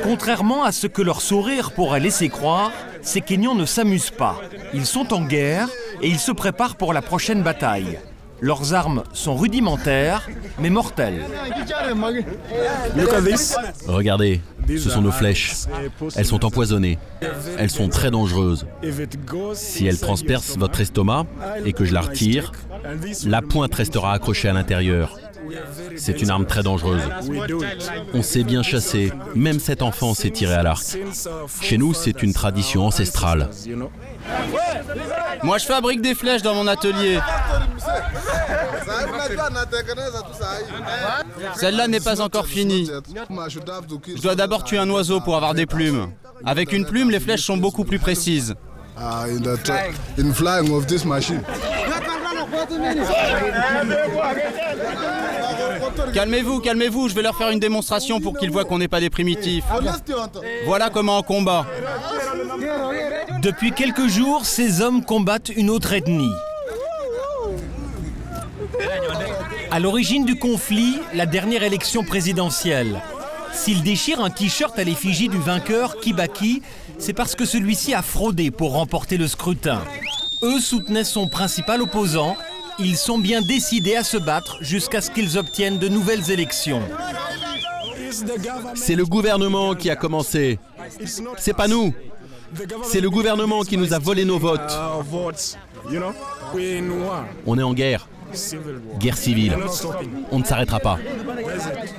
Contrairement à ce que leur sourire pourrait laisser croire, ces Kenyans ne s'amusent pas. Ils sont en guerre et ils se préparent pour la prochaine bataille. Leurs armes sont rudimentaires, mais mortelles. Regardez, ce sont nos flèches. Elles sont empoisonnées. Elles sont très dangereuses. Si elles transpercent votre estomac et que je la retire, la pointe restera accrochée à l'intérieur. C'est une arme très dangereuse. On sait bien chasser. Même cet enfant sait tirer à l'arc. Chez nous, c'est une tradition ancestrale. Moi, je fabrique des flèches dans mon atelier. Celle-là n'est pas encore finie. Je dois d'abord tuer un oiseau pour avoir des plumes. Avec une plume, les flèches sont beaucoup plus précises. Calmez-vous, calmez-vous, je vais leur faire une démonstration pour qu'ils voient qu'on n'est pas des primitifs. Voilà comment on combat. Depuis quelques jours, ces hommes combattent une autre ethnie. À l'origine du conflit, la dernière élection présidentielle. S'ils déchirent un t-shirt à l'effigie du vainqueur, Kibaki, c'est parce que celui-ci a fraudé pour remporter le scrutin. Eux soutenaient son principal opposant. Ils sont bien décidés à se battre jusqu'à ce qu'ils obtiennent de nouvelles élections. C'est le gouvernement qui a commencé. C'est pas nous. C'est le gouvernement qui nous a volé nos votes. On est en guerre. Guerre civile. On ne s'arrêtera pas.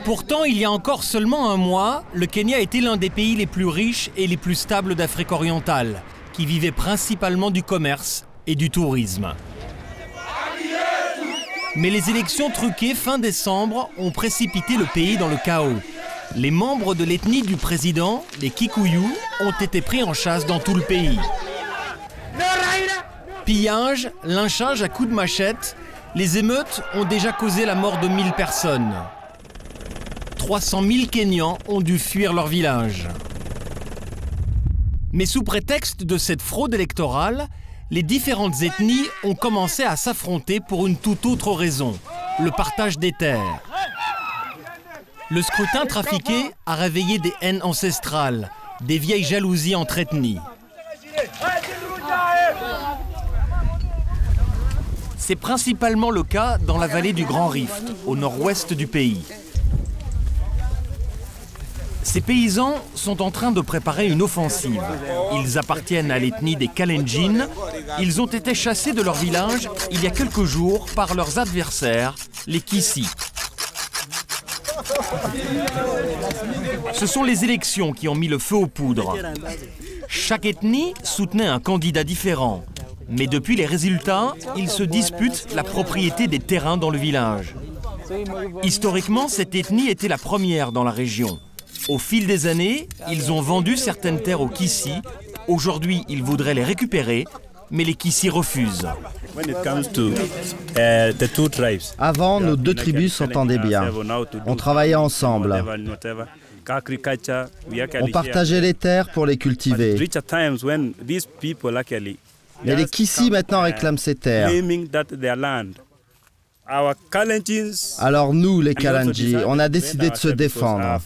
Pourtant, il y a encore seulement un mois, le Kenya était l'un des pays les plus riches et les plus stables d'Afrique orientale, qui vivait principalement du commerce et du tourisme. Mais les élections truquées fin décembre ont précipité le pays dans le chaos. Les membres de l'ethnie du président, les Kikuyu, ont été pris en chasse dans tout le pays. Pillage, lynchage à coups de machette, les émeutes ont déjà causé la mort de 1000 personnes. 300 000 Kenyans ont dû fuir leur village. Mais sous prétexte de cette fraude électorale, les différentes ethnies ont commencé à s'affronter pour une toute autre raison, le partage des terres. Le scrutin trafiqué a réveillé des haines ancestrales, des vieilles jalousies entre ethnies. C'est principalement le cas dans la vallée du Grand Rift, au nord-ouest du pays. Ces paysans sont en train de préparer une offensive. Ils appartiennent à l'ethnie des Kalenjin. Ils ont été chassés de leur village il y a quelques jours par leurs adversaires, les Kissi. Ce sont les élections qui ont mis le feu aux poudres. Chaque ethnie soutenait un candidat différent. Mais depuis les résultats, ils se disputent la propriété des terrains dans le village. Historiquement, cette ethnie était la première dans la région. Au fil des années, ils ont vendu certaines terres aux Kissi. Aujourd'hui, ils voudraient les récupérer, mais les Kissi refusent. Avant, nos deux tribus s'entendaient bien. On travaillait ensemble. On partageait les terres pour les cultiver. Mais les Kissi maintenant réclament ces terres. Alors nous, les Kalenjin, on a décidé de se défendre.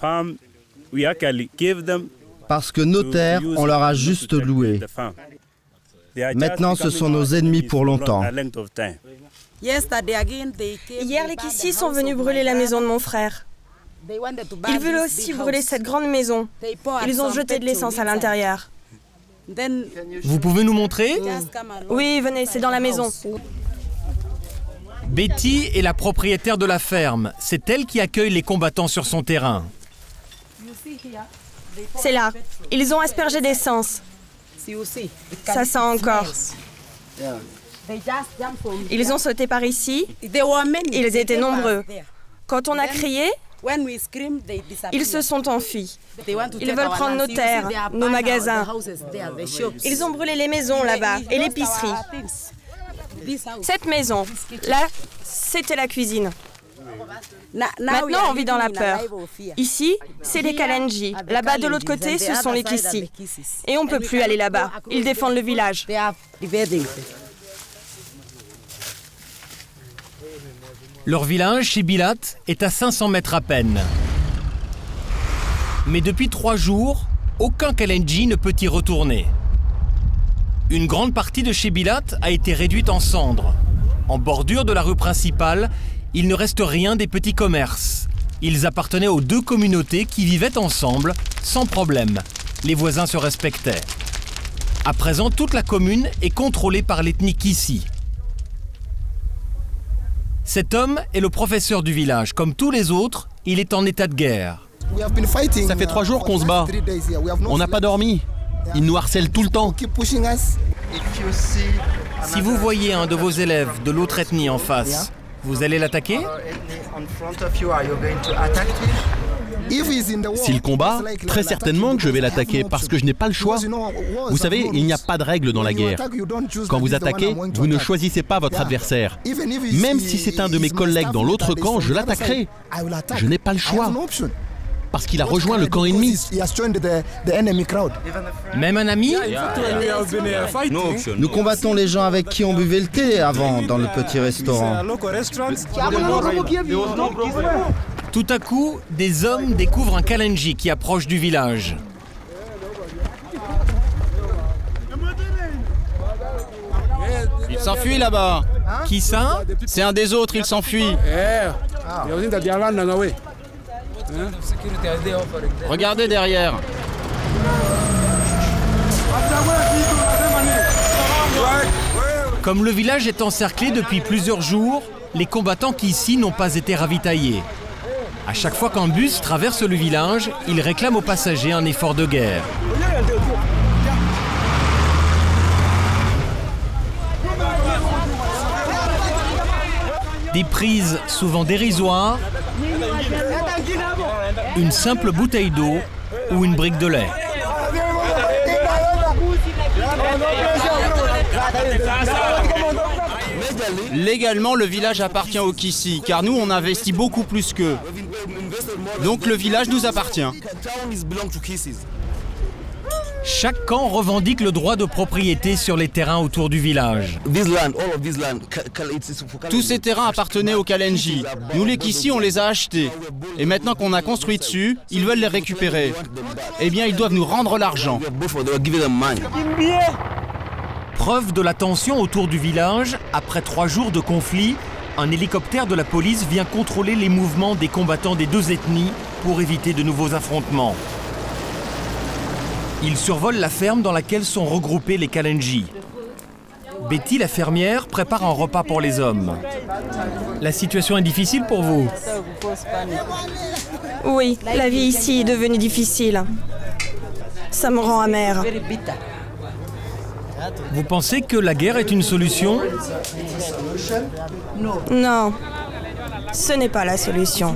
Parce que nos terres, on leur a juste loué. Maintenant, ce sont nos ennemis pour longtemps. Hier, les Kissi sont venus brûler la maison de mon frère. Ils voulaient aussi brûler cette grande maison. Ils ont jeté de l'essence à l'intérieur. Vous pouvez nous montrer? Oui, venez, c'est dans la maison. Betty est la propriétaire de la ferme. C'est elle qui accueille les combattants sur son terrain. C'est là. Ils ont aspergé d'essence. Ça sent encore. Ils ont sauté par ici. Ils étaient nombreux. Quand on a crié, ils se sont enfuis. Ils veulent prendre nos terres, nos magasins. Ils ont brûlé les maisons là-bas et l'épicerie. Cette maison, là, c'était la cuisine. Maintenant, on vit dans la peur. Ici, c'est les Kalenjin. Là-bas, de l'autre côté, ce sont les Kissi. Et on ne peut plus aller là-bas. Ils défendent le village. Leur village, Shebilat, est à 500 mètres à peine. Mais depuis 3 jours, aucun Kalenji ne peut y retourner. Une grande partie de Shebilat a été réduite en cendres. En bordure de la rue principale, il ne reste rien des petits commerces. Ils appartenaient aux 2 communautés qui vivaient ensemble, sans problème. Les voisins se respectaient. À présent, toute la commune est contrôlée par l'ethnie Kissi. Cet homme est le professeur du village. Comme tous les autres, il est en état de guerre. Ça fait 3 jours qu'on se bat. On n'a pas dormi. Ils nous harcèlent tout le temps. Si vous voyez un de vos élèves de l'autre ethnie en face, vous allez l'attaquer? S'il combat, très certainement que je vais l'attaquer parce que je n'ai pas le choix. Vous savez, il n'y a pas de règle dans la guerre. Quand vous attaquez, vous ne choisissez pas votre adversaire. Même si c'est un de mes collègues dans l'autre camp, je l'attaquerai. Je n'ai pas le choix. Parce qu'il a rejoint le camp ennemi. Même un ami? Nous combattons les gens avec qui on buvait le thé avant dans le petit restaurant. Tout à coup, des hommes découvrent un Kalenji qui approche du village. Il s'enfuit là-bas. Qui ça? C'est un des autres, il s'enfuit. Regardez derrière. Comme le village est encerclé depuis plusieurs jours, les combattants qui ici n'ont pas été ravitaillés. À chaque fois qu'un bus traverse le village, ils réclament aux passagers un effort de guerre. Des prises souvent dérisoires, une simple bouteille d'eau ou une brique de lait. Légalement, le village appartient aux Kissi, car nous, on investit beaucoup plus qu'eux. Donc le village nous appartient. Chaque camp revendique le droit de propriété sur les terrains autour du village. Tous ces terrains appartenaient aux Kalenji. Nous, les Kissi, on les a achetés. Et maintenant qu'on a construit dessus, ils veulent les récupérer. Eh bien, ils doivent nous rendre l'argent. Preuve de la tension autour du village, après 3 jours de conflit, un hélicoptère de la police vient contrôler les mouvements des combattants des 2 ethnies pour éviter de nouveaux affrontements. Il survole la ferme dans laquelle sont regroupés les Kalenji. Betty, la fermière, prépare un repas pour les hommes. La situation est difficile pour vous? Oui, la vie ici est devenue difficile. Ça me rend amère. Vous pensez que la guerre est une solution? Non, ce n'est pas la solution.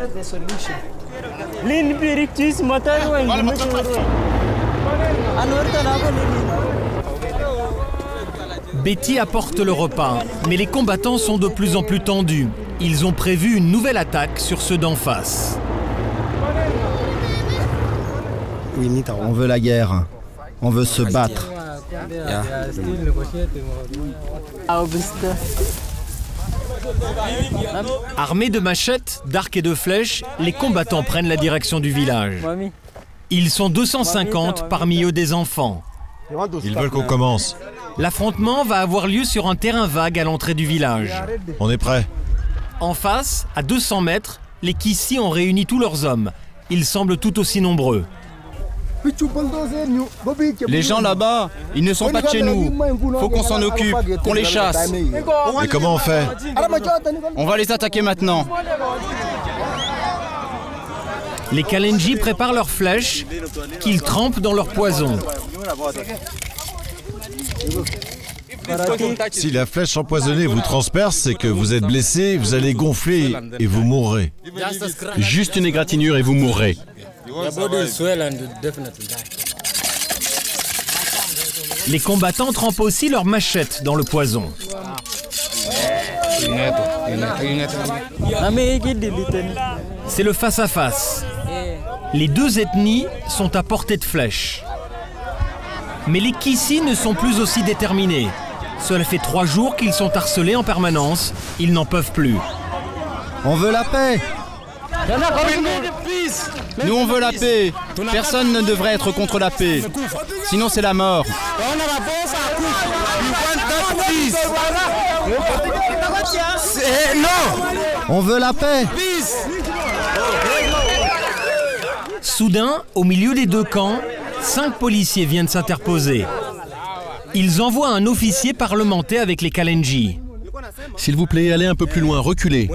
Betty apporte le repas, mais les combattants sont de plus en plus tendus. Ils ont prévu une nouvelle attaque sur ceux d'en face. On veut la guerre. On veut se battre. Armés de machettes, d'arcs et de flèches, les combattants prennent la direction du village. Ils sont 250, parmi eux des enfants. Ils veulent qu'on commence. L'affrontement va avoir lieu sur un terrain vague à l'entrée du village. On est prêts. En face, à 200 mètres, les Kissi ont réuni tous leurs hommes. Ils semblent tout aussi nombreux. Les gens là-bas, ils ne sont pas de chez nous. Faut qu'on s'en occupe, qu'on les chasse. Et comment on fait? On va les attaquer maintenant. Les Kalenji préparent leurs flèches, qu'ils trempent dans leur poison. Si la flèche empoisonnée vous transperce, c'est que vous êtes blessé, vous allez gonfler et vous mourrez. Juste une égratignure et vous mourrez. Les combattants trempent aussi leurs machettes dans le poison. C'est le face-à-face. Les 2 ethnies sont à portée de flèche. Mais les Kissi ne sont plus aussi déterminés. Cela fait 3 jours qu'ils sont harcelés en permanence. Ils n'en peuvent plus. On veut la paix. Nous on veut la paix. Personne ne devrait être contre la paix. Sinon c'est la mort. On veut la paix. Soudain, au milieu des deux camps, 5 policiers viennent s'interposer. Ils envoient un officier parlementer avec les Kalenji. S'il vous plaît, allez un peu plus loin, reculez.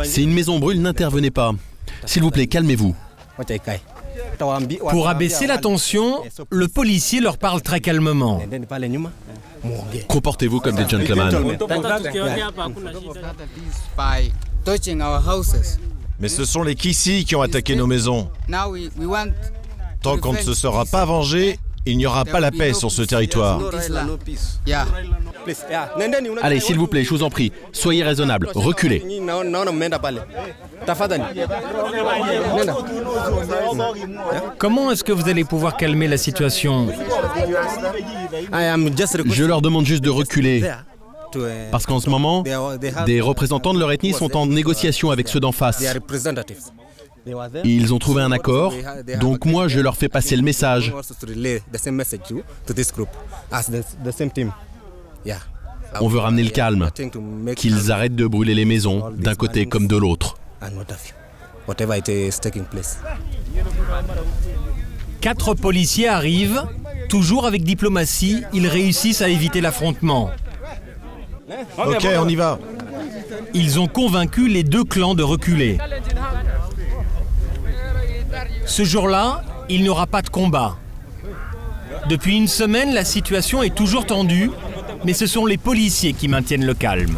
Si une maison brûle, n'intervenez pas. S'il vous plaît, calmez-vous. Pour abaisser la tension, le policier leur parle très calmement. Comportez-vous comme des gentlemen. Mais ce sont les Kissi qui ont attaqué nos maisons. Tant qu'on ne se sera pas vengé, il n'y aura pas la paix sur ce territoire. Allez, s'il vous plaît, je vous en prie, soyez raisonnable, reculez. Comment est-ce que vous allez pouvoir calmer la situation? Je leur demande juste de reculer. Parce qu'en ce moment, des représentants de leur ethnie sont en négociation avec ceux d'en face. Ils ont trouvé un accord, donc moi je leur fais passer le message. On veut ramener le calme, qu'ils arrêtent de brûler les maisons, d'un côté comme de l'autre. 4 policiers arrivent, toujours avec diplomatie, ils réussissent à éviter l'affrontement. Ok, on y va. Ils ont convaincu les 2 clans de reculer. Ce jour-là, il n'y aura pas de combat. Depuis une semaine, la situation est toujours tendue, mais ce sont les policiers qui maintiennent le calme.